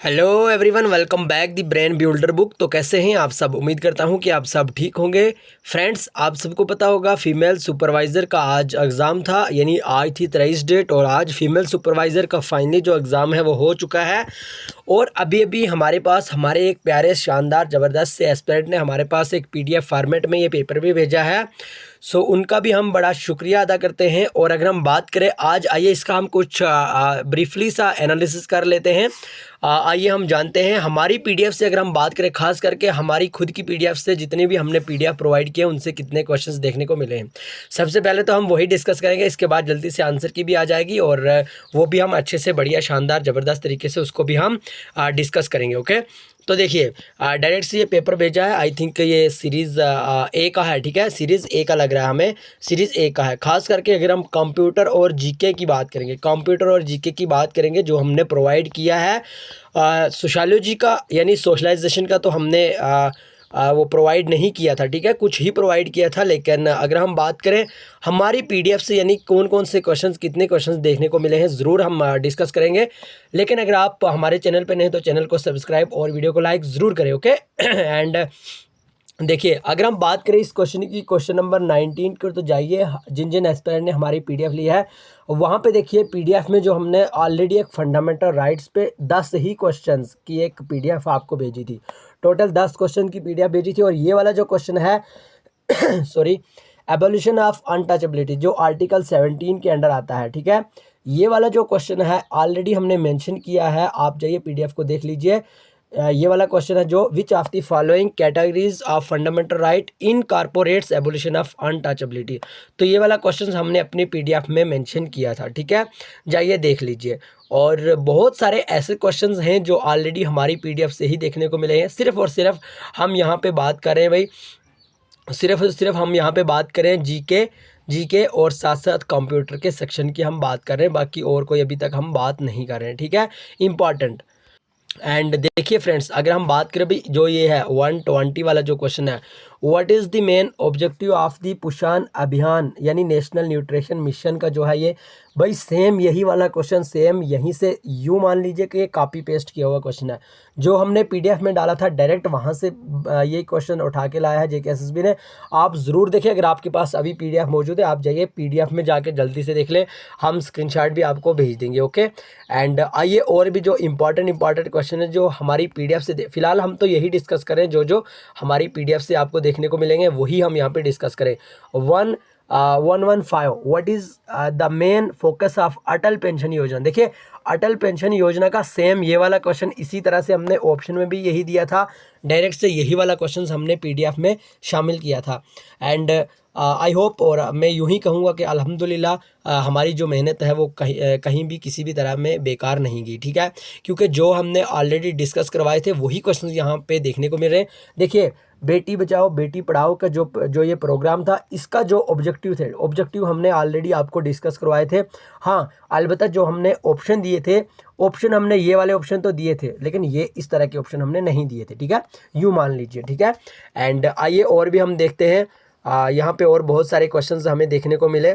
Hello everyone, welcome back the brain builder book. तो कैसे हैं आप सब? उम्मीद करता हूं कि आप सब ठीक होंगे। फ्रेंड्स, आप सबको पता होगा फीमेल सुपरवाइज़र का आज एग्ज़ाम था, यानी आज थी 23 डेट और आज फीमेल सुपरवाइज़र का फाइनली जो एग्ज़ाम है वो हो चुका है। और अभी अभी हमारे पास हमारे एक प्यारे शानदार ज़बरदस्त से एस्पिरेंट ने हमारे पास एक PDF फॉर्मेट में ये पेपर भी भेजा है। सो उनका भी हम बड़ा शुक्रिया अदा करते हैं। और अगर हम बात करें आज, आइए इसका हम कुछ ब्रीफली सा एनालिसिस कर लेते हैं। आइए हम जानते हैं हमारी PDF से, अगर हम बात करें खास करके हमारी खुद की PDF से जितनी भी हमने PDF प्रोवाइड किए उनसे कितने क्वेश्चंस देखने को मिले हैं। सबसे पहले तो हम वही डिस्कस करेंगे, इसके बाद जल्दी से आंसर की भी आ जाएगी और वो भी हम अच्छे से बढ़िया शानदार ज़बरदस्त तरीके से उसको भी हम डिस्कस करेंगे। ओके, तो देखिए डायरेक्ट से ये पेपर भेजा है। आई थिंक ये सीरीज़ ए का है, ठीक है, सीरीज़ ए का लग रहा है हमें, सीरीज़ ए का है। खास करके अगर हम कंप्यूटर और जीके की बात करेंगे, कंप्यूटर और जीके की बात करेंगे जो हमने प्रोवाइड किया है, सोशियोलॉजी का यानी सोशलाइजेशन का तो हमने वो प्रोवाइड नहीं किया था, ठीक है, कुछ ही प्रोवाइड किया था। लेकिन अगर हम बात करें हमारी PDF से, यानी कौन कौन से क्वेश्चंस, कितने क्वेश्चंस देखने को मिले हैं, ज़रूर हम डिस्कस करेंगे। लेकिन अगर आप हमारे चैनल पे नहीं तो चैनल को सब्सक्राइब और वीडियो को लाइक ज़रूर करें। ओके एंड देखिए, अगर हम बात करें इस क्वेश्चन की, क्वेश्चन नंबर 19 को, तो जाइए जिन जिन एस्पिरेंट ने हमारी PDF ली है वहाँ पे देखिए PDF में जो हमने ऑलरेडी एक फंडामेंटल राइट्स पे 10 ही क्वेश्चंस की एक PDF आपको भेजी थी। टोटल 10 क्वेश्चन की PDF भेजी थी। और ये वाला जो क्वेश्चन है सॉरी, एबोल्यूशन ऑफ अनटचेबिलिटी, जो आर्टिकल 17 के अंडर आता है, ठीक है, ये वाला जो क्वेश्चन है ऑलरेडी हमने मेंशन किया है। आप जाइए PDF को देख लीजिए। ये वाला क्वेश्चन है जो विच of the following categories of fundamental right incorporates abolition of untouchability. तो ये वाला क्वेश्चन हमने अपनी PDF में मेंशन किया था, ठीक है, जाइए देख लीजिए। और बहुत सारे ऐसे क्वेश्चंस हैं जो ऑलरेडी हमारी PDF से ही देखने को मिले हैं। सिर्फ और सिर्फ हम यहाँ पे बात कर रहे हैं भाई, सिर्फ हम यहाँ पे बात करें जीके और साथ साथ कंप्यूटर के सेक्शन की हम बात कर रहे हैं, बाकी और कोई अभी तक हम बात नहीं कर रहे हैं, ठीक है, इम्पॉर्टेंट। एंड देखिए फ्रेंड्स, अगर हम बात करें भाई, जो ये है 120 वाला जो क्वेश्चन है, what is the main objective of the पोषण अभियान यानी नेशनल न्यूट्रिशन मिशन का जो है ये, भाई सेम यही वाला क्वेश्चन, सेम यहीं से यूँ मान लीजिए कि ये कॉपी पेस्ट किया हुआ क्वेश्चन है जो हमने PDF में डाला था, डायरेक्ट वहाँ से ये क्वेश्चन उठा के लाया है JKSSB ने। आप ज़रूर देखिए, अगर आपके पास अभी PDF मौजूद है, आप जाइए PDF में जाके जल्दी से देख लें, हम स्क्रीनशॉट भी आपको भेज देंगे। ओके एंड आइए और भी जो इंपॉर्टेंट क्वेश्चन है जो हमारी PDF से, फिलहाल हम तो यही डिस्कस करें जो जो हमारी PDF से आपको देखने को मिलेंगे वही हम यहाँ पे डिस्कस करें। 115, what is the main focus of Atal pension योजना। देखिए, अटल पेंशन योजना का सेम ये वाला क्वेश्चन इसी तरह से हमने ऑप्शन में भी यही दिया था, डायरेक्ट से यही वाला क्वेश्चन हमने PDF में शामिल किया था। एंड आई होप, और मैं यूँ ही कहूँगा कि अल्हम्दुलिल्लाह हमारी जो मेहनत है वो कहीं भी किसी भी तरह में बेकार नहीं गई, ठीक है, क्योंकि जो हमने ऑलरेडी डिस्कस करवाए थे वही क्वेश्चन यहाँ पे देखने को मिल रहे हैं। देखिए, बेटी बचाओ बेटी पढ़ाओ का जो ये प्रोग्राम था, इसका जो ऑब्जेक्टिव हमने ऑलरेडी आपको डिस्कस करवाए थे। हाँ, अलबत्ता जो हमने ऑप्शन दिए थे, ऑप्शन हमने ये वाले ऑप्शन तो दिए थे, लेकिन ये इस तरह के ऑप्शन हमने नहीं दिए थे, ठीक है, यूँ मान लीजिए, ठीक है। एंड आइए और भी हम देखते हैं, यहाँ पे और बहुत सारे क्वेश्चंस हमें देखने को मिले।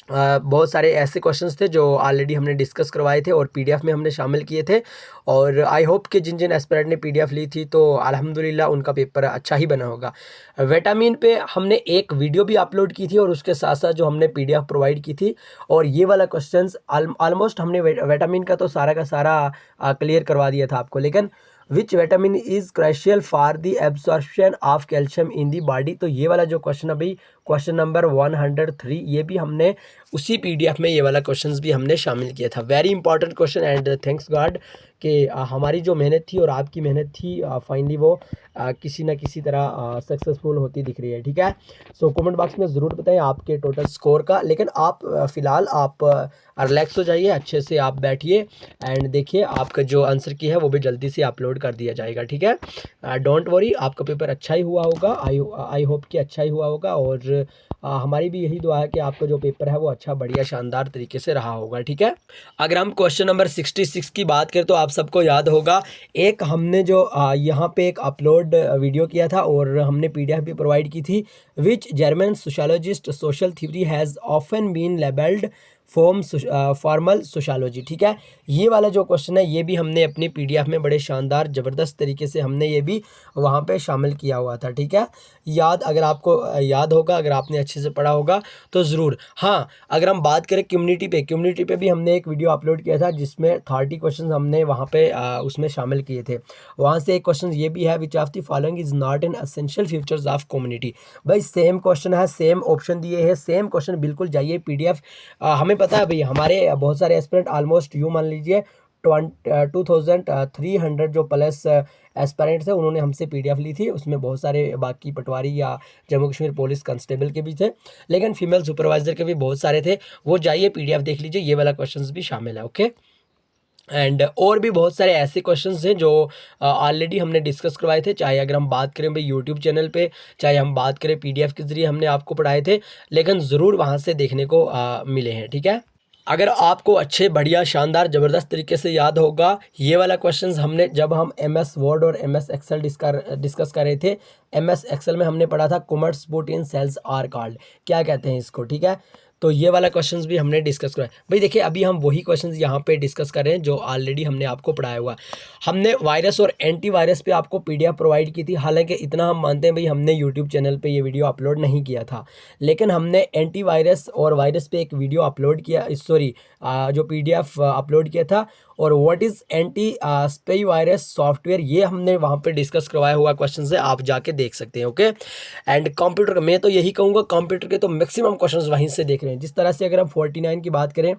बहुत सारे ऐसे क्वेश्चंस थे जो ऑलरेडी हमने डिस्कस करवाए थे और PDF में हमने शामिल किए थे। और आई होप कि जिन जिन एस्पिरेंट ने PDF ली थी तो अल्हम्दुलिल्लाह उनका पेपर अच्छा ही बना होगा। विटामिन पे हमने एक वीडियो भी अपलोड की थी और उसके साथ साथ जो हमने PDF प्रोवाइड की थी। और ये वाला क्वेश्चंस ऑलमोस्ट हमने विटामिन का तो सारा का सारा क्लियर करवा दिया था आपको। लेकिन which vitamin is crucial for the absorption of calcium in the body, तो ये वाला जो क्वेश्चन अभी क्वेश्चन नंबर 103, ये भी हमने उसी PDF में ये वाला क्वेश्चंस भी हमने शामिल किया था। Very important question and thanks God कि हमारी जो मेहनत थी और आपकी मेहनत थी फाइनली वो किसी ना किसी तरह सक्सेसफुल होती दिख रही है, ठीक है। सो कमेंट बॉक्स में ज़रूर बताएं आपके टोटल स्कोर का। लेकिन आप फ़िलहाल आप रिलैक्स हो जाइए, अच्छे से आप बैठिए एंड देखिए आपका जो आंसर की है वो भी जल्दी से अपलोड कर दिया जाएगा, ठीक है। डोंट वरी, आपका पेपर अच्छा ही हुआ होगा, आई होप कि अच्छा ही हुआ होगा। और हमारी भी यही दुआ है कि आपका जो पेपर है वो अच्छा बढ़िया शानदार तरीके से रहा होगा, ठीक है। अगर हम क्वेश्चन नंबर 66 की बात करें तो आप सबको याद होगा, एक हमने जो यहाँ पे एक अपलोड वीडियो किया था और हमने PDF भी प्रोवाइड की थी। Which German sociologist social theory has often been labelled formal sociology. ठीक है, ये वाला जो क्वेश्चन है ये भी हमने अपनी पीडीएफ में बड़े शानदार ज़बरदस्त तरीके से हमने ये भी वहाँ पे शामिल किया हुआ था। ठीक है, अगर आपको याद होगा, अगर आपने अच्छे से पढ़ा होगा तो ज़रूर। हाँ, अगर हम बात करें कम्युनिटी पे भी हमने एक वीडियो अपलोड किया था जिसमें 30 क्वेश्चन हमने वहाँ पे उसमें शामिल किए थे। वहाँ से एक क्वेश्चन ये भी है, विच of the following is not an essential features of community. भाई सेम क्वेश्चन है, सेम ऑप्शन दिए हैं, सेम क्वेश्चन, बिल्कुल जाइए पीडीएफ। हमें पता है भाई हमारे बहुत सारे एस्पिरेंट ऑलमोस्ट यूँ मान लीजिए 2300 जो प्लस एस्पिरेंट्स है उन्होंने हमसे पीडीएफ ली थी। उसमें बहुत सारे बाकी पटवारी या जम्मू कश्मीर पुलिस कांस्टेबल के भी थे, लेकिन फीमेल सुपरवाइजर के भी बहुत सारे थे। वो जाइए पीडीएफ देख लीजिए, ये वाला क्वेश्चंस भी शामिल है। ओके, एंड और भी बहुत सारे ऐसे क्वेश्चंस हैं जो ऑलरेडी हमने डिस्कस करवाए थे, चाहे अगर हम बात करें भाई यूट्यूब चैनल पे, चाहे हम बात करें पीडीएफ के ज़रिए हमने आपको पढ़ाए थे, लेकिन ज़रूर वहाँ से देखने को मिले हैं। ठीक है, अगर आपको अच्छे बढ़िया शानदार ज़बरदस्त तरीके से याद होगा, ये वाला क्वेश्चंस हमने जब हम एमएस वर्ड और एमएस एक्सेल डिस्कस कर रहे थे, एमएस एक्सेल में हमने पढ़ा था commerce put in cells are called, क्या कहते हैं इसको। ठीक है, तो ये वाला क्वेश्चंस भी हमने डिस्कस करा भाई। देखिए अभी हम वही क्वेश्चंस यहाँ पे डिस्कस कर रहे हैं जो ऑलरेडी हमने आपको पढ़ाया हुआ। हमने वायरस और एंटीवायरस पे आपको पीडीएफ प्रोवाइड की थी, हालांकि इतना हम मानते हैं भाई हमने यूट्यूब चैनल पे ये वीडियो अपलोड नहीं किया था, लेकिन हमने एंटीवायरस और वायरस पे एक वीडियो अपलोड किया, सॉरी जो पीडीएफ अपलोड किया था। और what is anti spy virus software, ये हमने वहाँ पे डिस्कस करवाया हुआ क्वेश्चन है, आप जाके देख सकते हैं। ओके, एंड कंप्यूटर, मैं तो यही कहूँगा कंप्यूटर के तो मैक्सिमम क्वेश्चंस वहीं से देख रहे हैं। जिस तरह से अगर हम 49 की बात करें,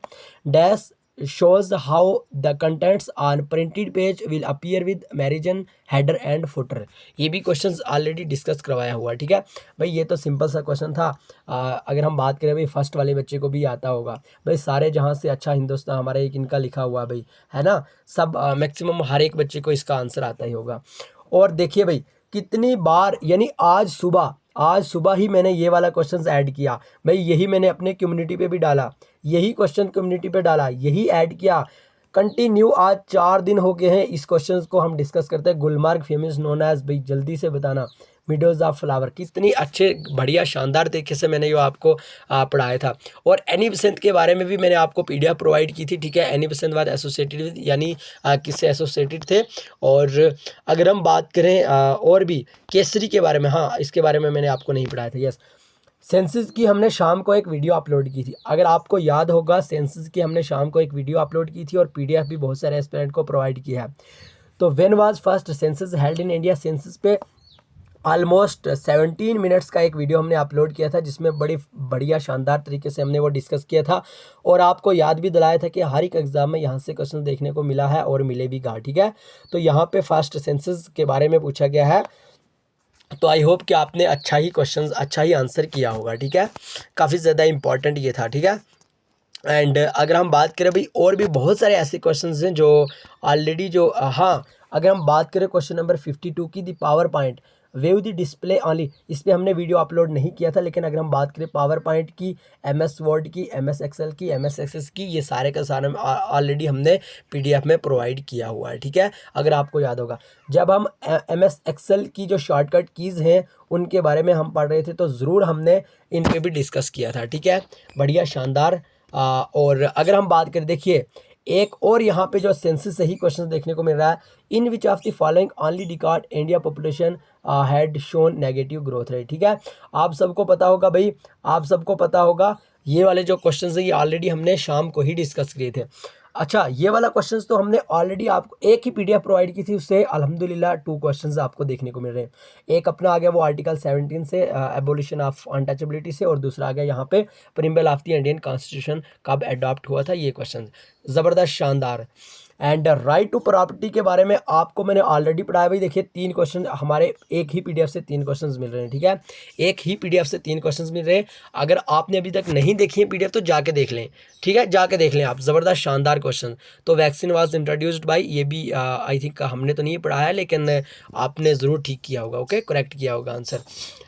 dash shows how the contents on printed page will appear with margin header and footer, ये भी क्वेश्चंस ऑलरेडी डिस्कस करवाया हुआ। ठीक है भाई, ये तो सिंपल सा क्वेश्चन था। अगर हम बात करें भाई फर्स्ट वाले बच्चे को भी आता होगा भाई, सारे जहां से अच्छा हिंदुस्तान हमारा एक इनका लिखा हुआ भाई है ना, सब मैक्सिमम हर एक बच्चे को इसका आंसर आता ही होगा। और देखिए भाई कितनी बार, यानी आज सुबह ही मैंने ये वाला क्वेश्चन ऐड किया भाई, यही मैंने अपने कम्युनिटी पे भी डाला, यही क्वेश्चन कम्युनिटी पे डाला, यही ऐड किया कंटिन्यू। आज 4 दिन हो गए हैं इस क्वेश्चन को हम डिस्कस करते हैं। गुलमर्ग फेमस नोन एज, भाई जल्दी से बताना, मीडोज ऑफ फ्लावर, कितनी अच्छे बढ़िया शानदार तरीके से मैंने ये आपको पढ़ाया था। और एनी बेसेंट के बारे में भी मैंने आपको पीडीएफ प्रोवाइड की थी। ठीक है, Annie Besant was associated with, यानी किससे एसोसिएटेड थे। और अगर हम बात करें और भी केसरी के बारे में, हाँ इसके बारे में मैंने आपको नहीं पढ़ाया था। यस, सेंसस की हमने शाम को एक वीडियो अपलोड की थी, अगर आपको याद होगा सेंसस की हमने शाम को एक वीडियो अपलोड की थी और पीडीएफ भी बहुत सारे एस्पिरेंट को प्रोवाइड किया है। तो when was first census held in India, census पे ऑलमोस्ट 17 मिनट्स का एक वीडियो हमने अपलोड किया था, जिसमें बड़ी बढ़िया शानदार तरीके से हमने वो डिस्कस किया था और आपको याद भी दिलाया था कि हर एक एग्जाम में यहाँ से क्वेश्चन देखने को मिला है और मिले भी गा। ठीक है, तो यहाँ पे फर्स्ट सेंसस के बारे में पूछा गया है, तो आई होप कि आपने अच्छा ही आंसर किया होगा। ठीक है, काफ़ी ज़्यादा इंपॉर्टेंट ये था। ठीक है, एंड अगर हम बात करें भाई और भी बहुत सारे ऐसे क्वेश्चंस हैं जो ऑलरेडी जो हाँ, अगर हम बात करें क्वेश्चन नंबर 52 की, the power point wave the display only, इस पर हमने वीडियो अपलोड नहीं किया था, लेकिन अगर हम बात करें पावर पॉइंट की, एमएस वर्ड की, एमएस एक्सेल की, एमएस एक्सेस की, ये सारे का सारा ऑलरेडी हमने पीडीएफ में प्रोवाइड किया हुआ है। ठीक है, अगर आपको याद होगा जब हम एमएस एक्सेल की जो शॉर्टकट कीज़ हैं उनके बारे में हम पढ़ रहे थे, तो ज़रूर हमने इन पर भी डिस्कस किया था। ठीक है, बढ़िया शानदार। और अगर हम बात करें, देखिए एक और यहाँ पे जो सेंसस से ही क्वेश्चन देखने को मिल रहा है, in which of the following only record India population had shown negative growth rate. ठीक है, आप सबको पता होगा भाई, आप सबको पता होगा ये वाले जो क्वेश्चन है ये ऑलरेडी हमने शाम को ही डिस्कस किए थे। अच्छा, ये वाला क्वेश्चंस तो हमने ऑलरेडी आपको एक ही पीडीएफ प्रोवाइड की थी, उससे अल्हम्दुलिल्लाह 2 क्वेश्चंस आपको देखने को मिल रहे हैं। एक अपना आ गया वो आर्टिकल 17 से, एबोलिशन ऑफ अनटचेबिलिटी से, और दूसरा आ गया यहाँ पे preamble of the Indian constitution कब अडॉप्ट हुआ था, ये क्वेश्चन ज़बरदस्त शानदार। एंड राइट टू प्रॉपर्टी के बारे में आपको मैंने ऑलरेडी पढ़ाया भाई। देखिए 3 क्वेश्चन हमारे एक ही पीडीएफ से 3 क्वेश्चंस मिल रहे हैं। ठीक है, एक ही पीडीएफ से 3 क्वेश्चंस मिल रहे हैं। अगर आपने अभी तक नहीं देखी है पीडीएफ तो जाके देख लें। ठीक है, जाके देख लें आप, ज़बरदस्त शानदार क्वेश्चन। तो वैक्सीन वाज इंट्रोड्यूस्ड बाई, ये भी आई थिंक हमने तो नहीं पढ़ाया, लेकिन आपने ज़रूर ठीक किया होगा। ओके, करेक्ट किया होगा आंसर।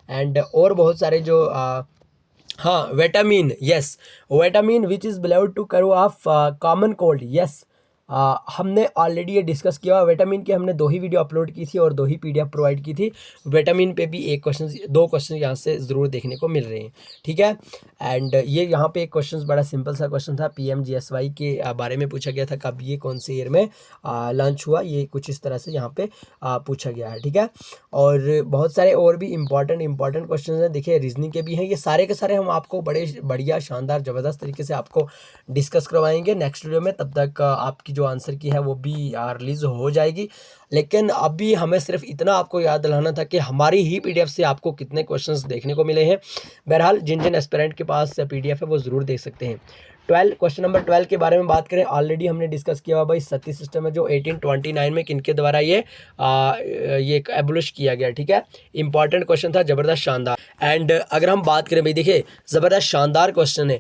एंड और बहुत सारे जो vitamin, yes vitamin which is believed to curve of common cold, yes हमने ऑलरेडी ये डिस्कस किया। विटामिन की हमने 2 ही वीडियो अपलोड की थी और 2 ही पीडीएफ प्रोवाइड की थी। विटामिन पे भी 2 क्वेश्चन यहाँ से ज़रूर देखने को मिल रहे हैं, ठीक है। एंड ये यहाँ पे एक क्वेश्चन बड़ा सिंपल सा क्वेश्चन था, पीएमजीएसवाई के बारे में पूछा गया था, कब ये कौन से ईयर में लॉन्च हुआ, ये कुछ इस तरह से यहाँ पे पूछा गया है, ठीक है। और बहुत सारे और भी इंपॉर्टेंट क्वेश्चन हैं, देखिए रीजनिंग के भी हैं। ये सारे के सारे हम आपको बड़े बढ़िया शानदार ज़बरदस्त तरीके से आपको डिस्कस करवाएंगे नेक्स्ट वीडियो में। तब तक आपकी जो आंसर की है वो भी रिलीज़ हो जाएगी। लेकिन अभी हमें सिर्फ इतना आपको याद दिलाना था कि हमारी ही पीडीएफ से आपको कितने क्वेश्चंस देखने को मिले हैं। बहरहाल जिन जिन एस्पिरेंट के पास पीडीएफ है वो ज़रूर देख सकते हैं। क्वेश्चन नंबर 12 के बारे में बात करें, ऑलरेडी हमने डिस्कस किया हुआ भाई सती सिस्टम है जो 1829 में किनके द्वारा ये एबोलिश किया गया, ठीक है। इंपॉर्टेंट क्वेश्चन था, ज़बरदस्त शानदार। एंड अगर हम बात करें भाई, देखिए ज़बरदस्त शानदार क्वेश्चन है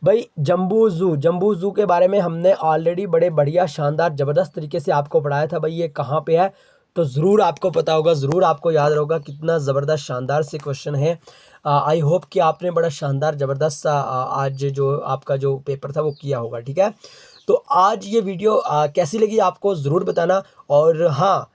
भाई। जम्बू ज़ू के बारे में हमने ऑलरेडी बड़े बढ़िया शानदार ज़बरदस्त तरीके से आपको पढ़ाया था भाई, ये कहाँ पे है, तो ज़रूर आपको पता होगा, ज़रूर आपको याद होगा कितना ज़बरदस्त शानदार से क्वेश्चन है। आई होप कि आपने बड़ा शानदार ज़बरदस्त आज जो आपका जो पेपर था वो किया होगा, ठीक है। तो आज ये वीडियो कैसी लगी आपको ज़रूर बताना, और हाँ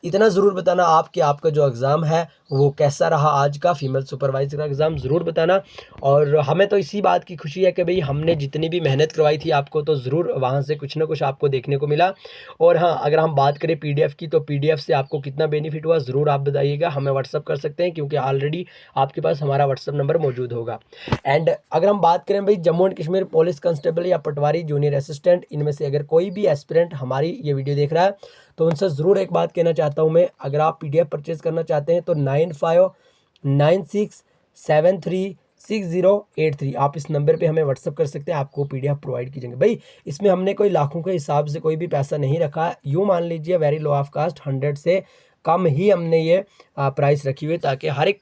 इतना ज़रूर बताना आप कि आपका जो एग्ज़ाम है वो कैसा रहा, आज का फीमेल सुपरवाइज़र का एग्ज़ाम ज़रूर बताना। और हमें तो इसी बात की खुशी है कि भाई हमने जितनी भी मेहनत करवाई थी आपको, तो ज़रूर वहाँ से कुछ ना कुछ आपको देखने को मिला। और हाँ, अगर हम बात करें पीडीएफ की, तो पीडीएफ से आपको कितना बेनिफिट हुआ ज़रूर आप बताइएगा, हमें व्हाट्सअप कर सकते हैं, क्योंकि ऑलरेडी आपके पास हमारा व्हाट्सअप नंबर मौजूद होगा। एंड अगर हम बात करें भाई Jammu and Kashmir police constable या पटवारी जूनियर असिस्टेंट, इनमें से अगर कोई भी एस्पिरेंट हमारी ये वीडियो देख रहा है, तो उनसे ज़रूर एक बात कहना चाहता हूँ मैं, अगर आप पीडीएफ परचेज़ करना चाहते हैं तो 9596736083 आप इस नंबर पे हमें व्हाट्सअप कर सकते हैं, आपको पीडीएफ प्रोवाइड की जाएंगे। भाई इसमें हमने कोई लाखों के हिसाब से कोई भी पैसा नहीं रखा है, यूँ मान लीजिए वेरी लो ऑफ कास्ट 100 से कम ही हमने ये प्राइस रखी हुई है, ताकि हर एक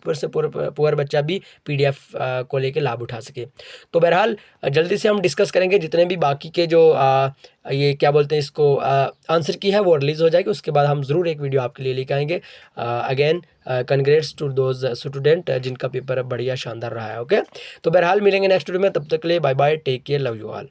पुअर बच्चा भी पीडीएफ को लेके लाभ उठा सके। तो बहरहाल जल्दी से हम डिस्कस करेंगे जितने भी बाकी के जो ये क्या बोलते हैं इसको आंसर की है वो रिलीज़ हो जाएगी, उसके बाद हम ज़रूर एक वीडियो आपके लिए लेके आएंगे। Again congrats to those student जिनका पेपर बढ़िया शानदार रहा है, ओके। तो बहरहाल मिलेंगे नेक्स्ट वीडियो में, तब तक के लिए bye bye, take care, love you all.